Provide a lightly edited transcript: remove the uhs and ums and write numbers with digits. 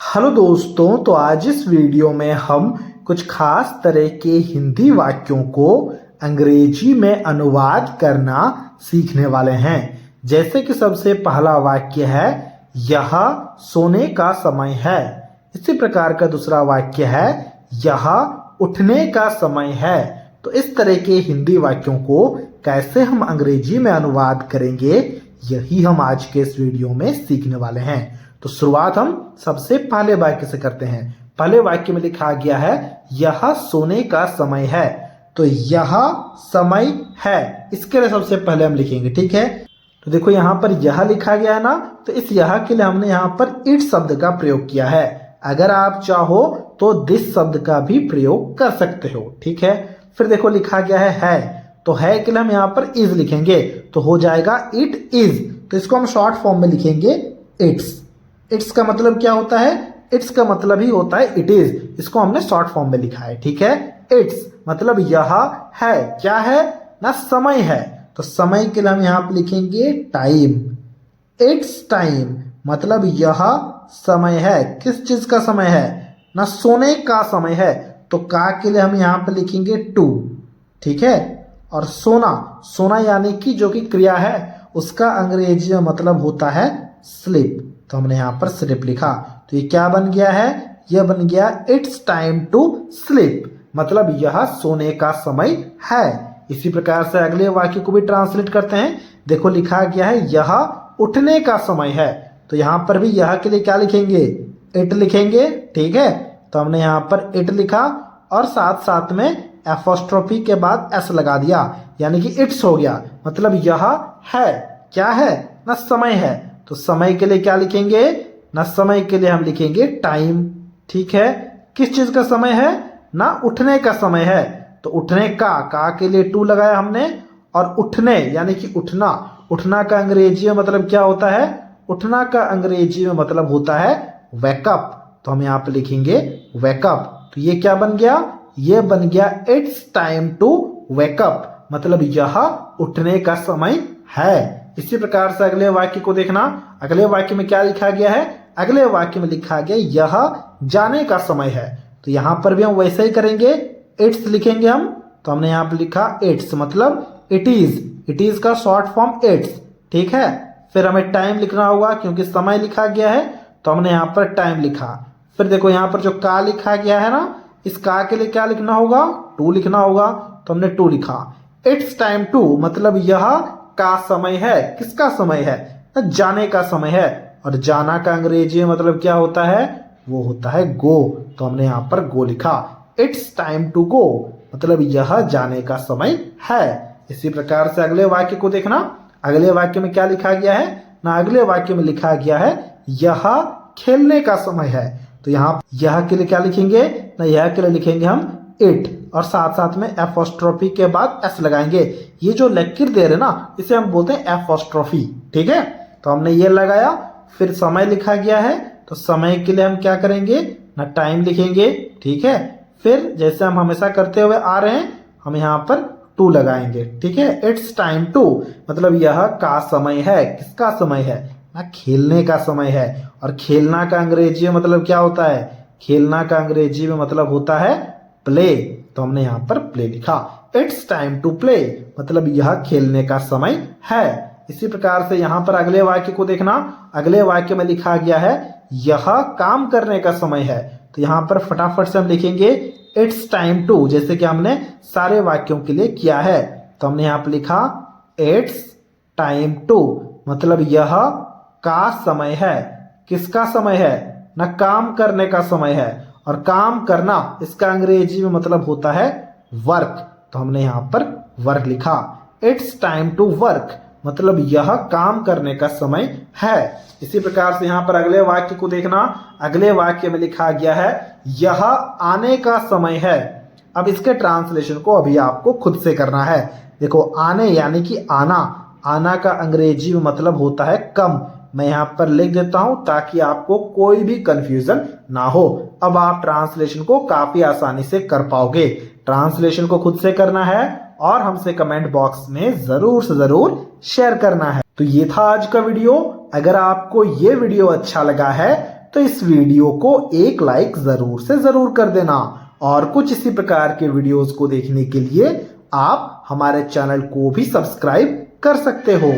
Hello दोस्तों, तो आज इस वीडियो में हम कुछ खास तरह के हिंदी वाक्यों को अंग्रेजी में अनुवाद करना सीखने वाले हैं। जैसे कि सबसे पहला वाक्य है, यह सोने का समय है। इसी प्रकार का दूसरा वाक्य है, यह उठने का समय है। तो इस तरह के हिंदी वाक्यों को कैसे हम अंग्रेजी में अनुवाद करेंगे, यही हम आज के इस वीडियो में सीखने वाले हैं। तो शुरुआत हम सबसे पहले वाक्य से करते हैं। पहले वाक्य में लिखा गया है, यह सोने का समय है। तो यह समय है, इसके लिए सबसे पहले हम लिखेंगे, ठीक है। तो देखो यहाँ पर यह लिखा गया है ना, तो इस यह के लिए हमने यहाँ पर इट शब्द का प्रयोग किया है। अगर आप चाहो तो दिस शब्द का भी प्रयोग कर सकते हो, ठीक है। फिर देखो लिखा गया है, तो है के लिए हम यहाँ पर इज लिखेंगे, तो हो जाएगा इट इज। तो इसको हम शॉर्ट फॉर्म में लिखेंगे इट्स। इट्स का मतलब क्या होता है? इट्स का मतलब ही होता है इट इज। इसको हमने शॉर्ट फॉर्म में लिखा है, ठीक है। इट्स मतलब यह है, क्या है ना, समय है। तो समय के लिए हम यहाँ पे लिखेंगे टाइम। इट्स टाइम मतलब यह समय है। किस चीज का समय है ना? सोने का समय है। तो का के लिए हम यहाँ पे लिखेंगे टू, ठीक है। और सोना, सोना यानी कि जो कि क्रिया है, उसका अंग्रेजी में मतलब होता है स्लीप। तो हमने यहाँ पर स्लीप लिखा। तो ये क्या बन गया है? यह बन गया इट्स टाइम टू स्लीप, मतलब यह सोने का समय है। इसी प्रकार से अगले वाक्य को भी ट्रांसलेट करते हैं। देखो लिखा गया है, यह उठने का समय है। तो यहाँ पर भी यह के लिए क्या लिखेंगे? इट लिखेंगे, ठीक है। तो हमने यहाँ पर इट लिखा और साथ साथ में एपोस्ट्रोफी के बाद एस लगा दिया, यानी कि इट्स हो गया। मतलब यह है, क्या है ना, समय है। तो समय के लिए क्या लिखेंगे ना? समय के लिए हम लिखेंगे टाइम, ठीक है। किस चीज का समय है ना? उठने का समय है। तो उठने का के लिए टू लगाया हमने, और उठने यानी कि उठना। उठना का अंग्रेजी में मतलब क्या होता है? उठना का अंग्रेजी में मतलब होता है वेकअप। तो हम यहाँ पे लिखेंगे वेकअप। तो ये क्या बन गया? ये बन गया इट्स टाइम टू वेकअप, मतलब यह उठने का समय है। इसी प्रकार से अगले वाक्य को देखना। अगले वाक्य में क्या लिखा गया है? अगले वाक्य में लिखा गया, यह जाने का समय है। तो यहां पर भी हम वैसे ही करेंगे, इट्स लिखेंगे हम। तो हमने यहां पर लिखा इट्स मतलब इट इज। इट इज का शॉर्ट फॉर्म इट्स, ठीक है। फिर हमें टाइम लिखना होगा, क्योंकि समय लिखा गया है, तो हमने यहां पर टाइम लिखा। फिर देखो यहां पर जो का लिखा गया है ना, इस का के लिए क्या लिखना होगा? टू लिखना होगा। तो हमने टू लिखा। इट्स टाइम टू मतलब यह का समय है। किसका समय है? जाने का समय है। और जाना का अंग्रेजी में मतलब क्या होता है? वो होता है गो। तो हमने यहां पर गो लिखा। इट्स टाइम टू गो मतलब यह जाने का समय है। इसी प्रकार से अगले वाक्य को देखना। अगले वाक्य में क्या लिखा गया है ना? अगले वाक्य में लिखा गया है, यह खेलने का समय है। तो यहाँ यह के लिए क्या लिखेंगे ना? यह के लिए लिखेंगे हम इट, और साथ साथ में एपोस्ट्रोफी के बाद एस लगाएंगे। ये जो लकीर दे रहे ना, इसे हम बोलते हैं एपोस्ट्रोफी, ठीक है। तो हमने ये लगाया। फिर समय लिखा गया है, तो समय के लिए हम क्या करेंगे ना? टाइम लिखेंगे, ठीक है। फिर जैसे हम हमेशा करते हुए आ रहे हैं, हम यहाँ पर टू लगाएंगे, ठीक है। इट्स टाइम टू मतलब यह का समय है। किसका समय है ना? खेलने का समय है। और खेलना का अंग्रेजी में मतलब क्या होता है? खेलना का अंग्रेजी में मतलब होता है प्ले। तो हमने यहाँ पर प्ले लिखा। इट्स टाइम टू प्ले मतलब यह खेलने का समय है। इसी प्रकार से यहाँ पर अगले वाक्य को देखना। अगले वाक्य में लिखा गया है, यह काम करने का समय है। तो यहाँ पर फटाफट से हम लिखेंगे इट्स टाइम टू, जैसे कि हमने सारे वाक्यों के लिए किया है। तो हमने यहाँ पर लिखा इट्स टाइम टू मतलब यह का समय है। किसका समय है ना? काम करने का समय है। और काम करना, इसका अंग्रेजी में मतलब होता है वर्क। तो हमने यहां पर वर्क लिखा। इट्स टाइम टू वर्क मतलब यह काम करने का समय है। इसी प्रकार से यहां पर अगले वाक्य को देखना। अगले वाक्य में लिखा गया है, यह आने का समय है। अब इसके ट्रांसलेशन को अभी आपको खुद से करना है। देखो आने यानी कि आना। आना का अंग्रेजी में मतलब होता है कम। मैं यहाँ पर लिख देता हूं ताकि आपको कोई भी कंफ्यूजन ना हो। अब आप ट्रांसलेशन को काफी आसानी से कर पाओगे। ट्रांसलेशन को खुद से करना है और हमसे कमेंट बॉक्स में जरूर से जरूर शेयर करना है। तो ये था आज का वीडियो। अगर आपको ये वीडियो अच्छा लगा है तो इस वीडियो को एक लाइक जरूर से जरूर कर देना। और कुछ इसी प्रकार के वीडियोस को देखने के लिए आप हमारे चैनल को भी सब्सक्राइब कर सकते हो।